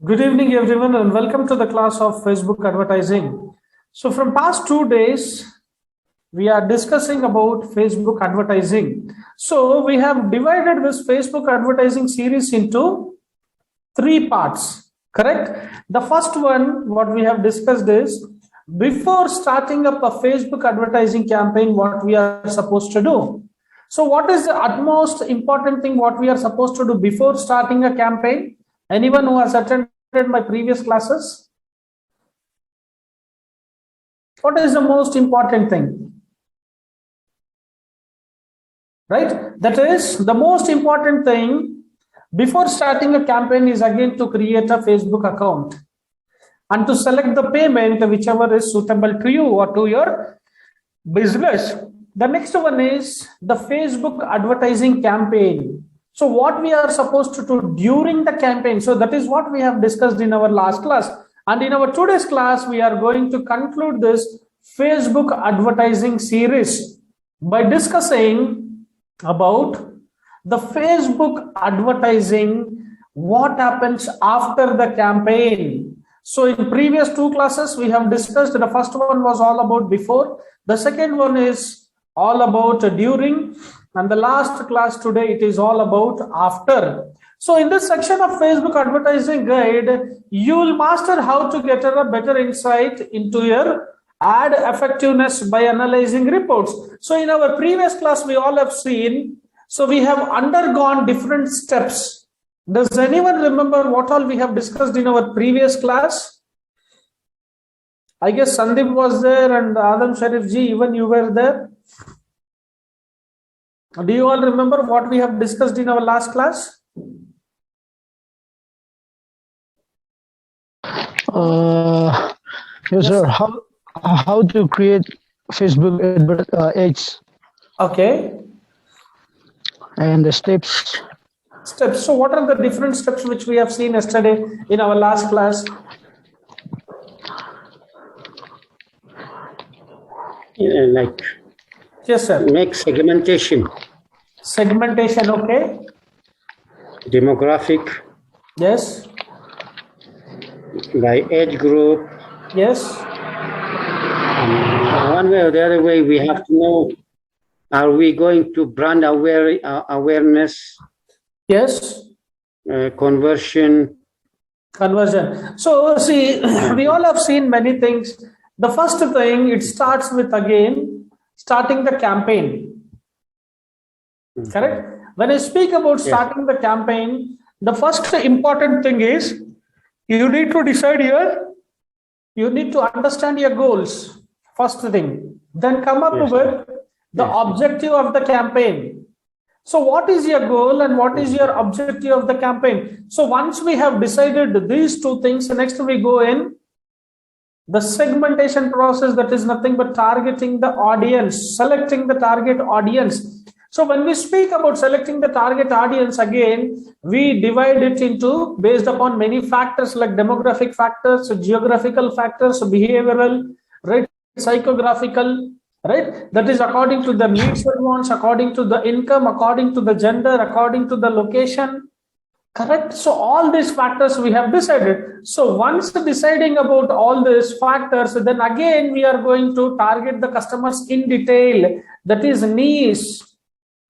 Good evening, everyone, and welcome to the class of Facebook advertising. So, from past 2 days, we are discussing about Facebook advertising. So, we have divided this Facebook advertising series into three parts, correct? The first one, what we have discussed is before starting up a Facebook advertising campaign, what we are supposed to do. So, what is the utmost important thing what we are supposed to do before starting a campaign? Anyone who has attended my previous classes? What is the most important thing? Right? That is, the most important thing before starting a campaign is again to create a Facebook account and to select the payment whichever is suitable to you or to your business. The next one is the Facebook advertising campaign. So what we are supposed to do during the campaign. So that is what we have discussed in our last class. And in our today's class, we are going to conclude this Facebook advertising series by discussing about the Facebook advertising, what happens after the campaign. So in previous two classes, we have discussed, the first one was all about before. The second one is all about during. And the last class today, it is all about after. So in this section of Facebook advertising guide, you will master how to get a better insight into your ad effectiveness by analyzing reports. So in our previous class, we all have seen, so we have undergone different steps. Does anyone remember what all we have discussed in our previous class? I guess Sandeep was there and Adam Sharif ji, even you were there. Do you all remember what we have discussed in our last class? Yes, sir. How to create Facebook ads? Okay. And the steps. Steps. So, what are the different steps which we have seen yesterday in our last class? Like, yes, sir. make segmentation. Segmentation, okay. Demographic. Yes. By age group. Yes. One way or the other way, we have to know, are we going to brand awareness? Yes. Conversion. So, see, we all have seen many things. The first thing, it starts with again, starting the campaign. Correct? When I speak about starting the campaign, the first important thing is you need to decide you need to understand your goals. First thing. Then come up with the objective of the campaign. So what is your goal and what is your objective of the campaign? So once we have decided these two things, next we go in the segmentation process, that is nothing but targeting the audience, selecting the target audience. So when we speak about selecting the target audience, again, we divide it into based upon many factors like demographic factors, geographical factors, behavioral, right, psychographical, right? That is according to the needs and wants, according to the income, according to the gender, according to the location. Correct. So all these factors we have decided. So once deciding about all these factors, then again we are going to target the customers in detail. That is niche,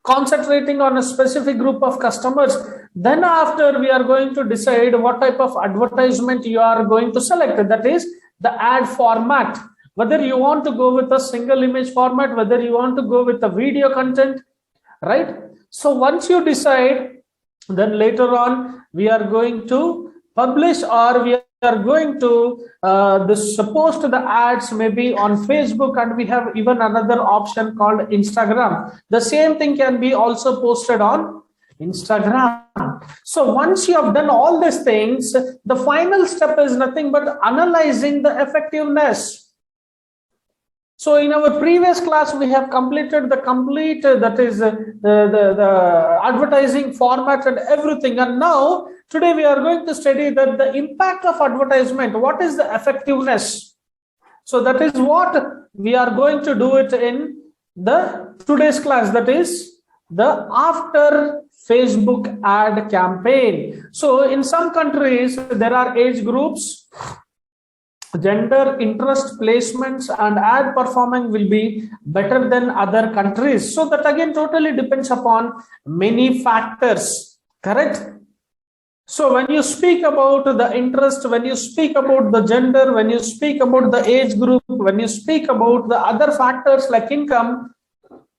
concentrating on a specific group of customers. Then after we are going to decide what type of advertisement you are going to select. That is the ad format. Whether you want to go with a single image format, whether you want to go with a video content, right? So once you decide, then later on we are going to publish or we are going to post the ads maybe on Facebook, and we have even another option called Instagram. The same thing can be also posted on Instagram. So once you have done all these things, the final step is nothing but analyzing the effectiveness. So in our previous class, we have completed the complete, that is the advertising format and everything. And now today we are going to study that the impact of advertisement, what is the effectiveness. So that is what we are going to do it in the today's class. That is the after Facebook ad campaign. So in some countries, there are age groups, gender, interest, placements, and ad performance will be better than other countries. So that again totally depends upon many factors, correct? So when you speak about the interest, when you speak about the gender, when you speak about the age group, when you speak about the other factors like income,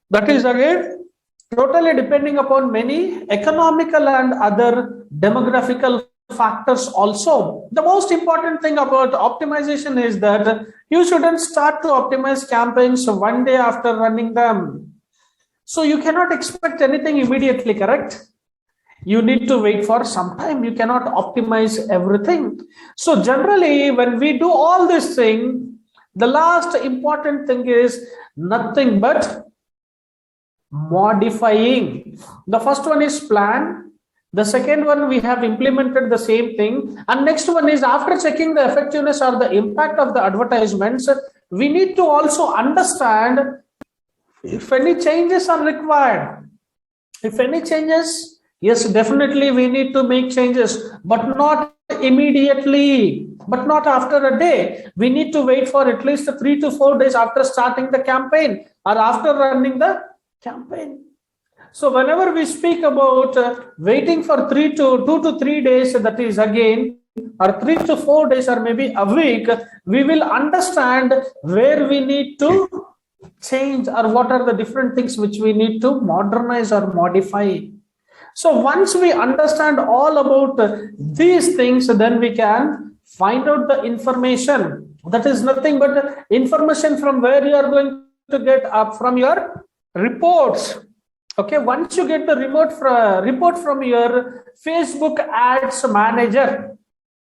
that is again totally depending upon many economical and other demographical factors also. The most important thing about optimization is that you shouldn't start to optimize campaigns one day after running them. So you cannot expect anything immediately, correct? You need to wait for some time. You cannot optimize everything. So generally, when we do all this thing, the last important thing is nothing but modifying. The first one is plan. The second one, we have implemented the same thing. And next one is after checking the effectiveness or the impact of the advertisements, we need to also understand if any changes are required. If any changes, yes, definitely we need to make changes, but not immediately, but not after a day. We need to wait for at least 3 to 4 days after starting the campaign or after running the campaign. So whenever we speak about waiting for 2 to 3 days, that is again, or 3 to 4 days or maybe a week, we will understand where we need to change or what are the different things which we need to modernize or modify. So once we understand all about these things, then we can find out the information. That is nothing but information from where you are going to get up from your reports. Okay, once you get the report from your Facebook Ads Manager,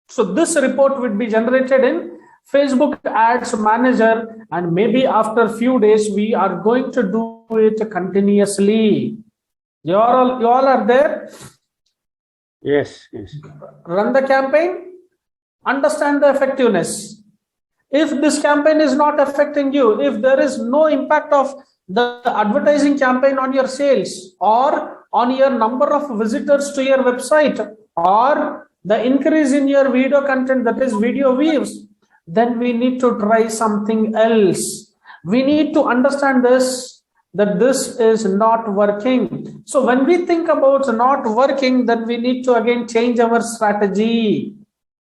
so this report would be generated in Facebook Ads Manager, and maybe after a few days we are going to do it continuously. You all are there? Yes. Run the campaign, understand the effectiveness. If this campaign is not affecting you, if there is no impact of the advertising campaign on your sales or on your number of visitors to your website or the increase in your video content, that is video views, then we need to try something else. We need to understand this, that this is not working. So when we think about not working, then we need to again change our strategy.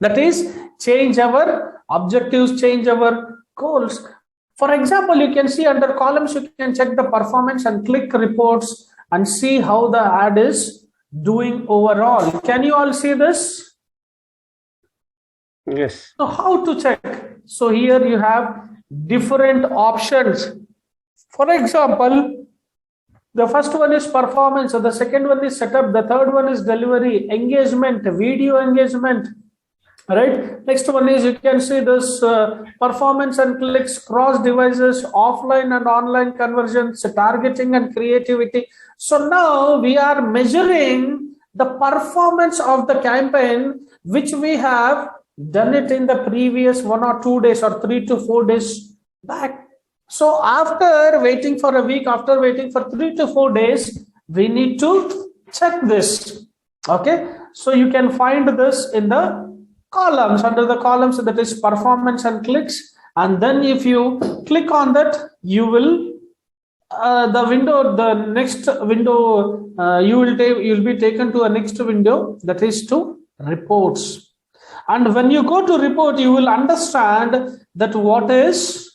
That is, change our objectives, change our goals. For example, you can see under columns, you can check the performance and click reports and see how the ad is doing overall. Can you all see this? Yes. So how to check? So here you have different options. For example, the first one is performance, so the second one is setup, the third one is delivery, engagement, video engagement, right? Next one is, you can see this performance and clicks, cross devices, offline and online conversions, targeting and creativity. So now we are measuring the performance of the campaign, which we have done it in the previous 1 or 2 days or 3 to 4 days back. So after waiting for a week, after waiting for 3 to 4 days, we need to check this. Okay, so you can find this in the columns, under the columns, that is performance and clicks. And then if you click on that, you will the next window, you'll be taken to a next window, that is to reports. And when you go to report, you will understand that what is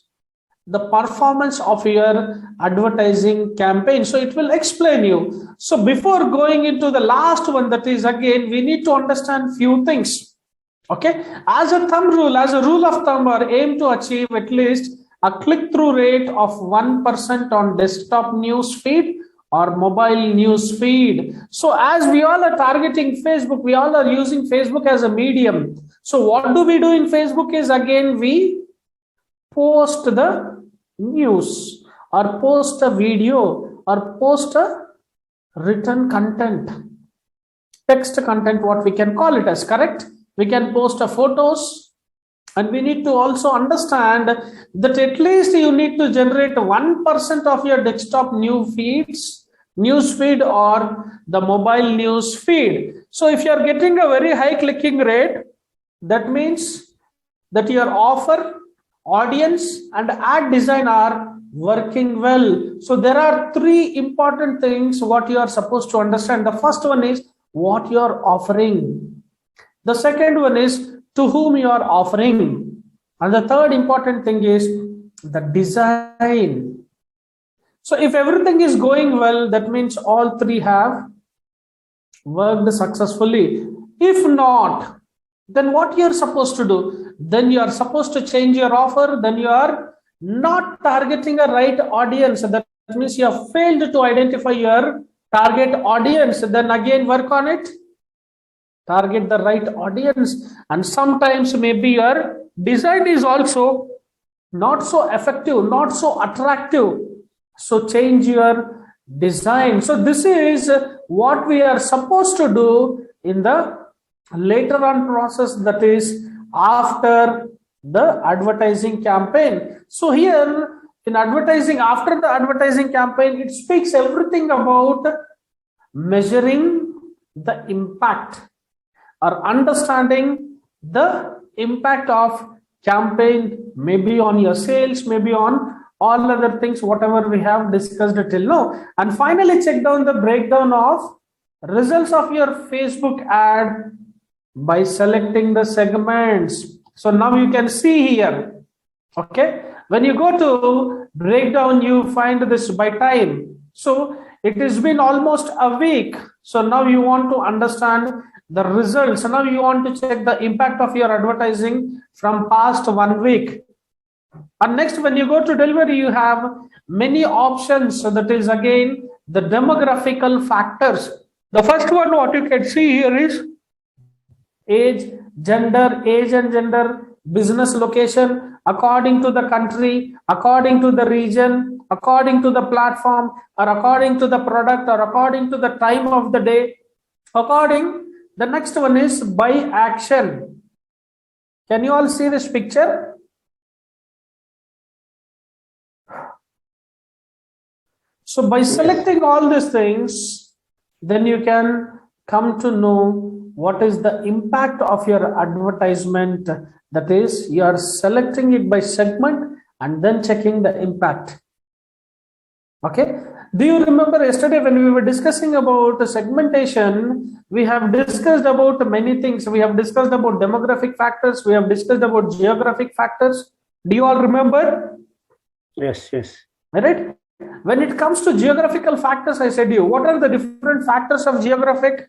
the performance of your advertising campaign. So it will explain you. So before going into the last one, that is again, we need to understand few things. Okay, as a thumb rule, as a rule of thumb, or aim to achieve at least a click-through rate of 1% on desktop news feed or mobile news feed. So as we all are targeting Facebook, we all are using Facebook as a medium. So what do we do in Facebook is, again, we post the news or post a video or post a written content, text content, what we can call it as, correct? We can post a photos, and we need to also understand that at least you need to generate 1% of your desktop new feeds news feed or the mobile news feed. So if you are getting a very high clicking rate, that means that your offer, audience and ad design are working well. So there are three important things what you are supposed to understand. The first one is what you are offering. The second one is to whom you are offering. And the third important thing is the design. So if everything is going well, that means all three have worked successfully. If not, then what you're supposed to do? Then you are supposed to change your offer. Then you are not targeting a right audience. That means you have failed to identify your target audience. Then again work on it. Target the right audience. And sometimes maybe your design is also not so effective, not so attractive. So change your design. So this is what we are supposed to do in the later on process, that is after the advertising campaign. So here in advertising, after the advertising campaign, it speaks everything about measuring the impact or understanding the impact of campaign, maybe on your sales, maybe on all other things, whatever we have discussed till now. And finally, check down the breakdown of results of your Facebook ad by selecting the segments. So now you can see here, okay, when you go to breakdown, you find this by time. So it has been almost a week. So now you want to understand the results. So now you want to check the impact of your advertising from past 1 week. And next, when you go to delivery, you have many options. So that is again the demographical factors. The first one, what you can see here is age and gender, business location, according to the country, according to the region, according to the platform, or according to the product, or according to the time of the day. The next one is by action. Can you all see this picture? So by selecting all these things, then you can come to know what is the impact of your advertisement. That is, you are selecting it by segment and then checking the impact. Okay. Do you remember yesterday when we were discussing about segmentation, we have discussed about many things. We have discussed about demographic factors. We have discussed about geographic factors. Do you all remember? Yes, yes. All right. When it comes to geographical factors, I said to you, what are the different factors of geographic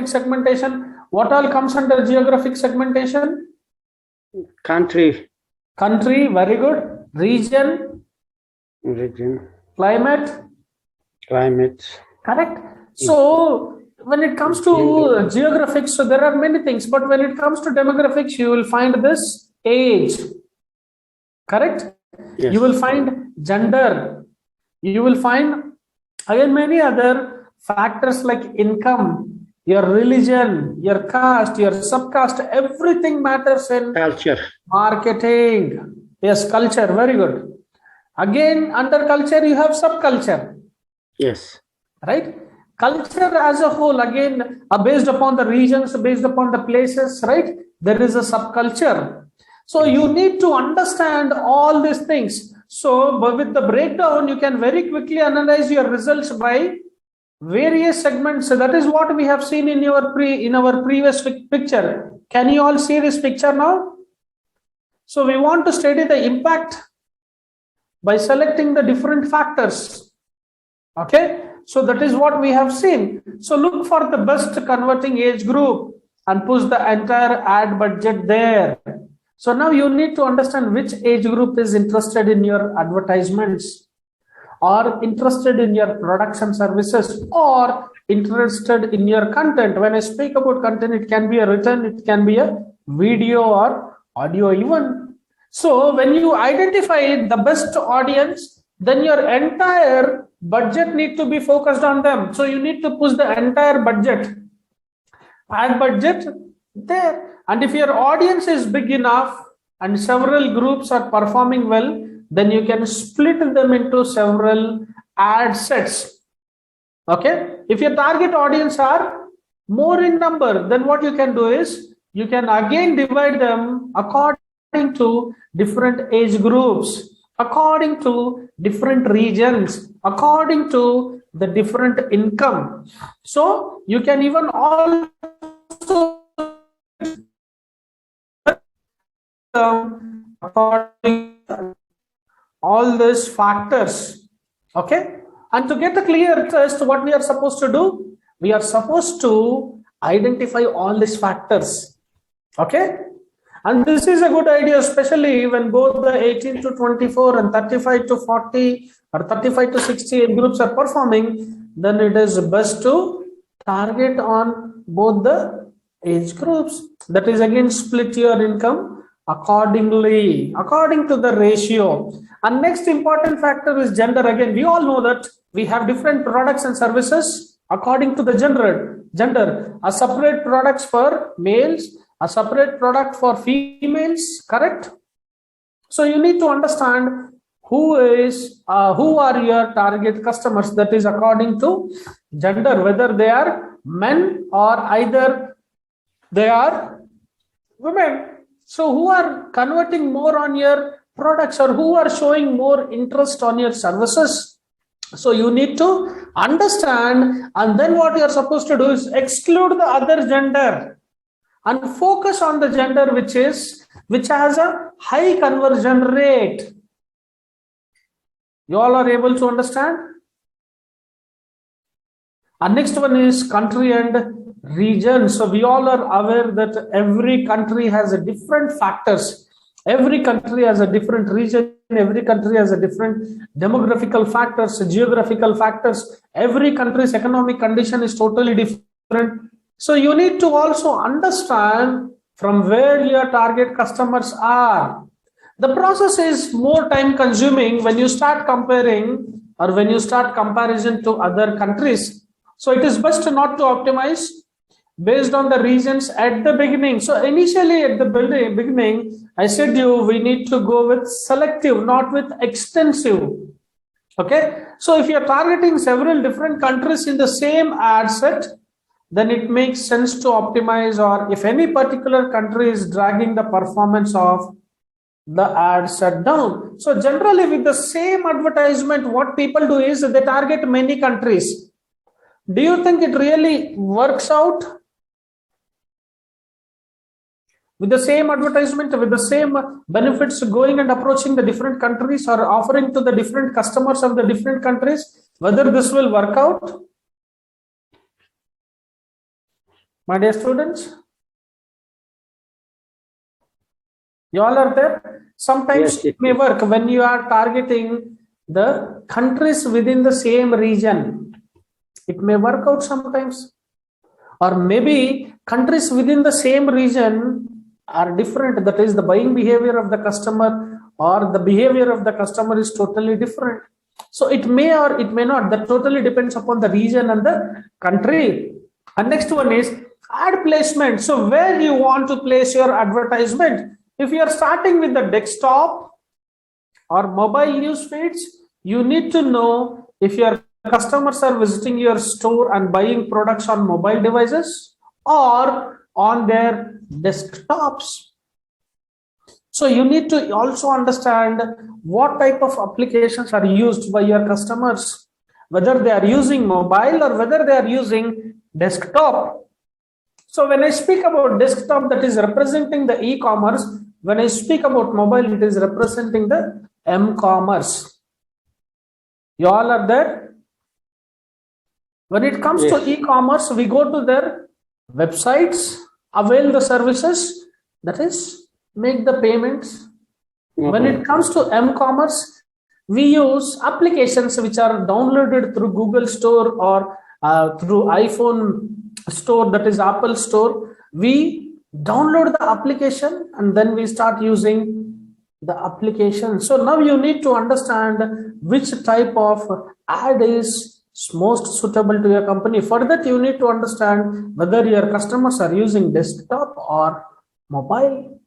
segmentation? What all comes under geographic segmentation? Country, very good. Region, climate, correct. So when it comes to geographics, so there are many things, but when it comes to demographics, you will find this age, correct. Yes. You will find gender, you will find again many other factors like income, your religion, your caste, your subcaste, everything matters in culture, marketing. Yes, culture, very good. Again, under culture, you have subculture. Yes. Right? Culture as a whole, again, based upon the regions, based upon the places, right? There is a subculture. So you need to understand all these things. So with the breakdown, you can very quickly analyze your results by various segments. So that is what we have seen in our previous picture. Can you all see this picture now? So we want to study the impact by selecting the different factors. Okay. So that is what we have seen. So look for the best converting age group and push the entire ad budget there. So now you need to understand which age group is interested in your advertisements, or interested in your products and services, or interested in your content. When I speak about content, it can be a written, it can be a video or audio even. So when you identify the best audience, then your entire budget need to be focused on them. So you need to push the entire budget, ad budget there. And if your audience is big enough and several groups are performing well, then you can split them into several ad sets. Okay, if your target audience are more in number, then what you can do is you can again divide them according to different age groups, according to different regions, according to the different income. So you can even also according to all these factors. Okay, and to get a clear test, what we are supposed to do, we are supposed to identify all these factors. Okay, and this is a good idea, especially when both the 18 to 24 and 35 to 40 or 35 to 60 age groups are performing. Then it is best to target on both the age groups. That is, again, split your income accordingly, according to the ratio. And next important factor is gender. Again, we all know that we have different products and services according to the gender. A separate products for males, a separate product for females, correct? So you need to understand who are your target customers. That is according to gender, whether they are men or either they are women. So who are converting more on your products or who are showing more interest on your services? So you need to understand, and then what you are supposed to do is exclude the other gender and focus on the gender which has a high conversion rate. You all are able to understand? And next one is country and region. So we all are aware that every country has a different factors. Every country has a different region. Every country has a different demographical factors, geographical factors. Every country's economic condition is totally different. So you need to also understand from where your target customers are. The process is more time consuming when you start comparing or when you start comparison to other countries. So it is best not to optimize based on the regions at the beginning. So initially at the beginning, I said we need to go with selective, not with extensive. Okay. So if you're targeting several different countries in the same ad set, then it makes sense to optimize, or if any particular country is dragging the performance of the ad set down. So generally with the same advertisement, what people do is they target many countries. Do you think it really works out? With the same advertisement, with the same benefits, going and approaching the different countries or offering to the different customers of the different countries, whether this will work out? My dear students, you all are there? Sometimes Yes, it may work when you are targeting the countries within the same region. It may work out sometimes. Or maybe countries within the same region are different. That is, the buying behavior of the customer or the behavior of the customer is totally different. So it may or it may not. That totally depends upon the region and the country. And next one is ad placement. So where you want to place your advertisement. If you are starting with the desktop or mobile news feeds, you need to know if your customers are visiting your store and buying products on mobile devices or on their desktops. So you need to also understand what type of applications are used by your customers, whether they are using mobile or whether they are using desktop. So when I speak about desktop, that is representing the e-commerce. When I speak about mobile, it is representing the m-commerce. You all are there? When it comes to e-commerce, we go to their websites, avail the services, that is, make the payments. When it comes to m-commerce, we use applications which are downloaded through Google Store or through iPhone Store, that is Apple Store. We download the application and then we start using the application. So now you need to understand which type of ad is most suitable to your company. For that, you need to understand whether your customers are using desktop or mobile.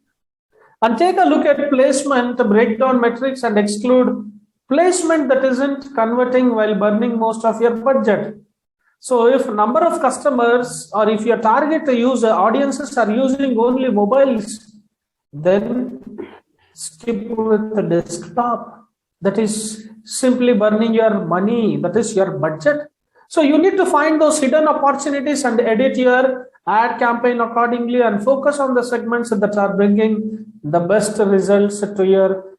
And take a look at placement, break down metrics and exclude placement that isn't converting while burning most of your budget. So if number of customers or if your target user audiences are using only mobiles, then skip with the desktop. That is simply burning your money. That is your budget. So you need to find those hidden opportunities and edit your ad campaign accordingly and focus on the segments that are bringing the best results to your